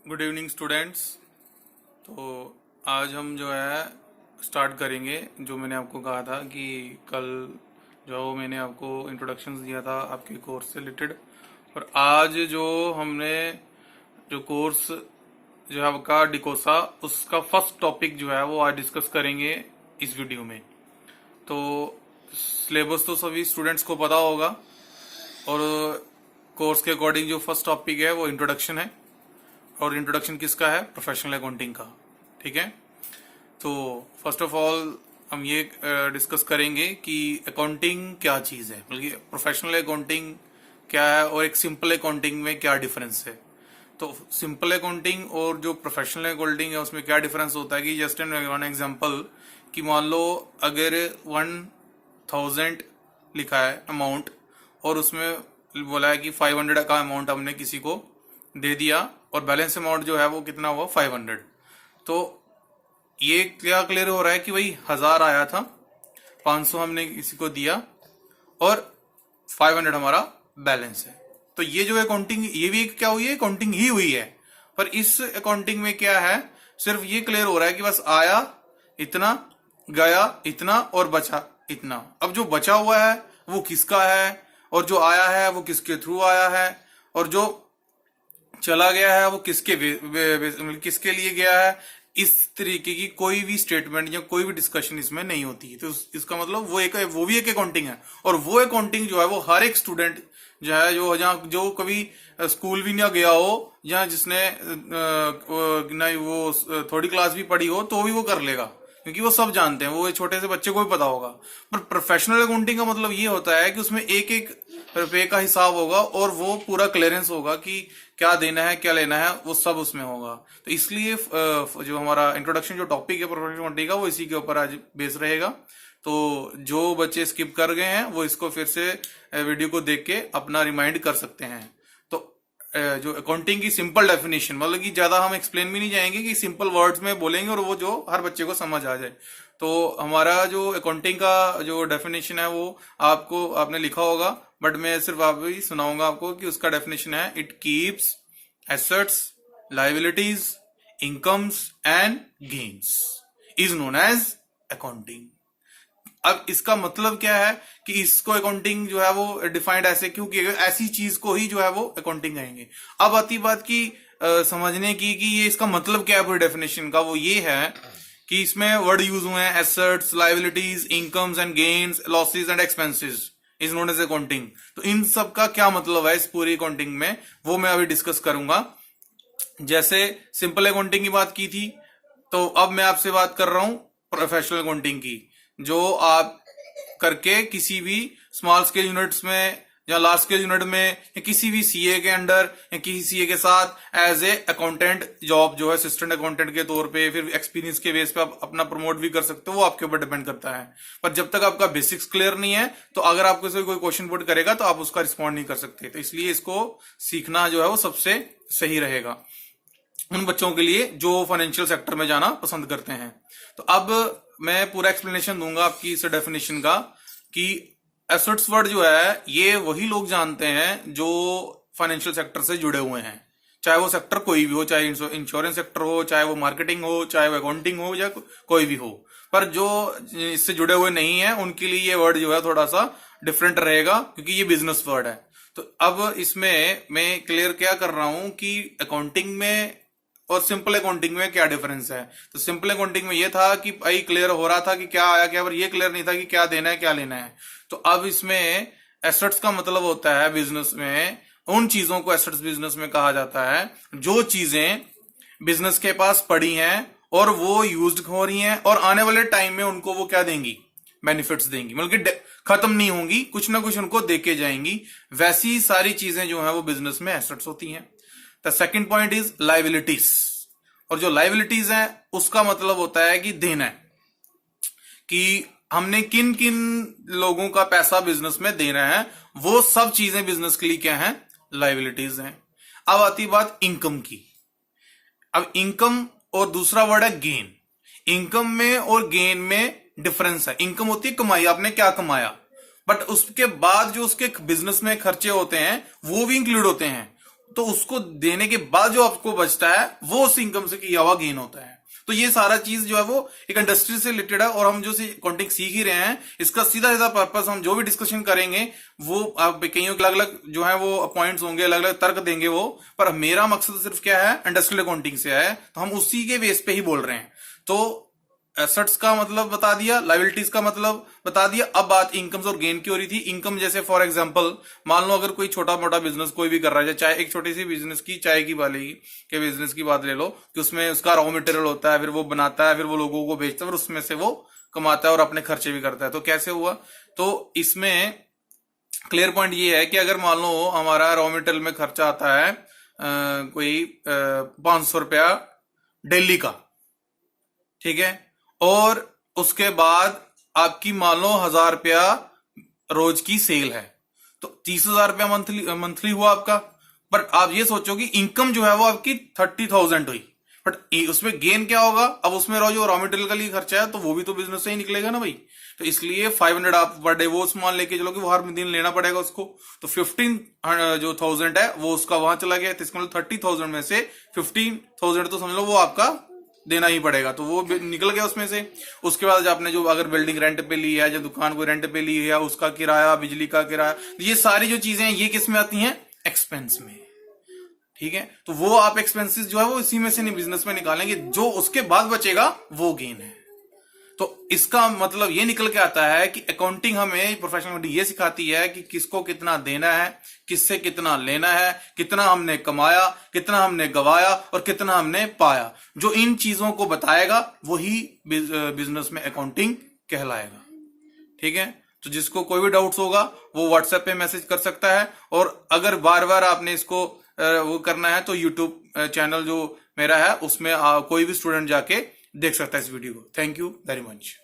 Good evening students. तो आज हम जो है स्टार्ट करेंगे जो मैंने आपको कहा था कि कल जो मैंने आपको इंट्रोडक्शंस दिया था आपके कोर्स से रिलेटेड। और आज जो हमने जो कोर्स जो है आपका डिकोसा उसका फर्स्ट टॉपिक जो है वो आज डिस्कस करेंगे इस वीडियो में। तो सिलेबस तो सभी स्टूडेंट्स को पता होगा और कोर्स के अकॉर्डिंग जो फर्स्ट टॉपिक है वो इंट्रोडक्शन है। और इंट्रोडक्शन किसका है? प्रोफेशनल अकाउंटिंग का। ठीक है, तो फर्स्ट ऑफ ऑल हम ये डिस्कस करेंगे कि अकाउंटिंग क्या चीज़ है, बल्कि प्रोफेशनल अकाउंटिंग क्या है और एक सिंपल अकाउंटिंग में क्या डिफरेंस है। तो सिंपल अकाउंटिंग और जो प्रोफेशनल अकाउंटिंग है उसमें क्या डिफरेंस होता है कि जस्ट एन वन एग्जांपल कि मान लो अगर 1000 लिखा है अमाउंट और उसमें बोला है कि 500 का अमाउंट हमने किसी को दे दिया और बैलेंस अमाउंट जो है वो कितना हुआ 500। तो ये क्या क्लियर हो रहा है कि भाई 1000 आया था, 500 हमने किसी को दिया और 500 हमारा बैलेंस है। तो ये जो अकाउंटिंग ये भी क्या हुई है? अकाउंटिंग ही हुई है। पर इस अकाउंटिंग में क्या है, सिर्फ ये क्लियर हो रहा है कि बस आया इतना, गया इतना और बचा इतना। अब जो बचा हुआ है वो किसका है और जो आया है वो किसके थ्रू आया है और जो चला गया है वो किसके लिए गया है, इस तरीके की कोई भी स्टेटमेंट या कोई भी डिस्कशन इसमें नहीं होती। तो इसका मतलब वो भी एक अकाउंटिंग है। और वो अकाउंटिंग जो है वो हर एक स्टूडेंट जो है जो कभी स्कूल भी ना गया हो या जिसने ना वो थोड़ी क्लास भी पढ़ी हो तो भी वो कर लेगा, क्योंकि वो सब जानते हैं, वो छोटे से बच्चे को भी पता होगा। पर प्रोफेशनल अकाउंटिंग का मतलब ये होता है कि उसमें एक एक रुपए का हिसाब होगा और वो पूरा क्लियरेंस होगा कि क्या देना है क्या लेना है, वो सब उसमें होगा। तो इसलिए जो हमारा इंट्रोडक्शन जो टॉपिक है प्रोफेशनल अकाउंटिंग का वो इसी के ऊपर आज बेस रहेगा। तो जो बच्चे स्किप कर गए हैं वो इसको फिर से वीडियो को देख के अपना रिमाइंड कर सकते हैं। तो जो अकाउंटिंग की सिंपल डेफिनेशन, मतलब कि ज्यादा हम एक्सप्लेन भी नहीं जाएंगे कि सिंपल वर्ड्स में बोलेंगे और वो जो हर बच्चे को समझ आ जाए। तो हमारा जो अकाउंटिंग का जो डेफिनेशन है वो आपने लिखा होगा, बट मैं सिर्फ आप भी सुनाऊंगा आपको कि उसका डेफिनेशन है it keeps assets, liabilities, incomes and gains is known as accounting. अब इसका मतलब क्या है कि इसको अकाउंटिंग जो है वो डिफाइंड ऐसे क्यों किया गया, ऐसी चीज को ही जो है वो अकाउंटिंग कहेंगे। अब आती बात की समझने की कि ये इसका मतलब क्या है पूरी डेफिनेशन का। वो ये है कि इसमें वर्ड यूज हुए हैं assets, liabilities, incomes and gains, losses and expenses is known as accounting. तो इन सब का क्या मतलब है इस पूरी अकाउंटिंग में, वो मैं अभी डिस्कस करूंगा। जैसे सिंपल अकाउंटिंग की बात की थी, तो अब मैं आपसे बात कर रहा हूं प्रोफेशनल अकाउंटिंग की, जो आप करके किसी भी स्मॉल स्केल यूनिट्स में या लार्ज स्केल यूनिट में या किसी भी सीए के अंडर या किसी सीए के साथ एज ए अकाउंटेंट जॉब जो है असिस्टेंट अकाउंटेंट के तौर पे, फिर एक्सपीरियंस के बेस पे आप अपना प्रमोट भी कर सकते हो, वो आपके ऊपर डिपेंड करता है। पर जब तक आपका बेसिक्स क्लियर नहीं है तो अगर आपको से कोई क्वेश्चन पुट करेगा तो आप उसका रिस्पॉन्ड नहीं कर सकते। तो इसलिए इसको सीखना जो है वो सबसे सही रहेगा उन बच्चों के लिए जो फाइनेंशियल सेक्टर में जाना पसंद करते हैं। तो अब मैं पूरा एक्सप्लेनेशन दूंगा आपकी इस डेफिनेशन का कि एसेट्स वर्ड जो है ये वही लोग जानते हैं जो फाइनेंशियल सेक्टर से जुड़े हुए हैं, चाहे वो सेक्टर कोई भी हो, चाहे इंश्योरेंस सेक्टर हो, चाहे वो मार्केटिंग हो, चाहे वो अकाउंटिंग हो या कोई भी हो। पर जो इससे जुड़े हुए नहीं है उनके लिए ये वर्ड जो है थोड़ा सा डिफरेंट रहेगा, क्योंकि ये बिजनेस वर्ड है। तो अब इसमें मैं क्लियर क्या कर रहा हूं कि अकाउंटिंग में और सिंपल अकाउंटिंग में क्या डिफरेंस है। तो सिंपल अकाउंटिंग में ये था कि भाई क्लियर हो रहा था कि क्या आया क्या, पर ये क्लियर नहीं था कि क्या देना है क्या लेना है। तो अब इसमें एसेट्स का मतलब होता है बिजनेस में उन चीजों को एसेट्स बिजनेस में कहा जाता है जो चीजें बिजनेस के पास पड़ी हैं और वो यूज हो रही हैं और आने वाले टाइम में उनको वो क्या देंगी, बेनिफिट्स देंगी, मतलब कि खत्म नहीं होंगी, कुछ ना कुछ उनको देके जाएंगी। वैसी सारी चीजें जो है वो बिजनेस में एसेट्स होती हैं। The second point is liabilities. और जो लाइबिलिटीज है उसका मतलब होता है कि देना है, कि हमने किन किन लोगों का पैसा बिजनेस में देना है, वो सब चीजें बिजनेस के लिए क्या है, लाइबिलिटीज हैं। अब आती बात इनकम की। अब इनकम और दूसरा वर्ड है गेन। इनकम में और गेन में डिफरेंस है। इनकम होती है कमाई, आपने क्या कमाया, बट उसके बाद जो उसके बिजनेस में खर्चे होते हैं वो भी इंक्लूड होते हैं। तो उसको देने के बाद जो आपको बचता है वो उस इनकम से किया हुआ गेन होता है। तो ये सारा चीज जो है वो एक इंडस्ट्री से रिलेटेड है, और हम जो अकाउंटिंग सीख ही रहे हैं, इसका सीधा सीधा पर्पस हम जो भी डिस्कशन करेंगे वो आप कईयों के अलग अलग जो है वो पॉइंट्स होंगे, अलग अलग तर्क देंगे वो, पर मेरा मकसद सिर्फ क्या है, इंडस्ट्रियल अकाउंटिंग से है, तो हम उसी के बेस पे ही बोल रहे हैं। तो एसेट्स का मतलब बता दिया, लाइबिलिटीज का मतलब बता दिया, अब बात इनकम्स और गेन की हो रही थी। इनकम जैसे फॉर एग्जांपल मान लो अगर कोई छोटा मोटा बिजनेस कोई भी कर रहा है, चाहे एक छोटी सी बिजनेस की चाय की वाले के बिजनेस की बात ले लो, कि उसमें उसका रॉ मटेरियल होता है, फिर वो बनाता है, फिर वो लोगों को बेचता है, फिर उसमें से वो कमाता है और अपने खर्चे भी करता है। तो कैसे हुआ, तो इसमें क्लियर पॉइंट ये है कि अगर मान लो हमारा रॉ मटेरियल में खर्चा आता है कोई 500 रुपया डेली का, ठीक है, और उसके बाद आपकी मान लो 1000 रुपया रोज की सेल है, तो 30,000 रुपया मंथली हुआ आपका। पर आप ये सोचो कि इनकम जो है वो आपकी 30,000 हुई, बट उसमें गेन क्या होगा, अब उसमें जो रॉ मटेरियल का लिए खर्चा है तो वो भी तो बिजनेस से ही निकलेगा ना भाई। तो इसलिए 500 आप पर डे वो सामान लेके चलो कि वो हर दिन लेना पड़ेगा उसको, तो 15,000 है वो उसका वहां चला गया, तो इसका मतलब 30,000 में से 15,000 तो समझ लो वो आपका देना ही पड़ेगा, तो वो निकल गया उसमें से। उसके बाद आपने जो अगर बिल्डिंग रेंट पे ली है, या दुकान को रेंट पे ली है, या उसका किराया, बिजली का किराया, तो ये सारी जो चीजें हैं ये किस में आती हैं, एक्सपेंस में, ठीक है। तो वो आप एक्सपेंसेस जो है वो इसी में से नहीं बिजनेस में निकालेंगे, जो उसके बाद बचेगा वो गेन है। तो इसका मतलब ये निकल के आता है कि अकाउंटिंग हमें प्रोफेशनल ये सिखाती है कि किसको कितना देना है, किससे कितना लेना है, कितना हमने कमाया, कितना हमने गवाया और कितना हमने पाया। जो इन चीजों को बताएगा वही बिजनेस में अकाउंटिंग कहलाएगा, ठीक है। तो जिसको कोई भी डाउट्स होगा वो व्हाट्सएप पे मैसेज कर सकता है, और अगर बार बार आपने इसको वो करना है तो यूट्यूब चैनल जो मेरा है उसमें कोई भी स्टूडेंट जाके देख सकता है इस वीडियो को। Thank you very much.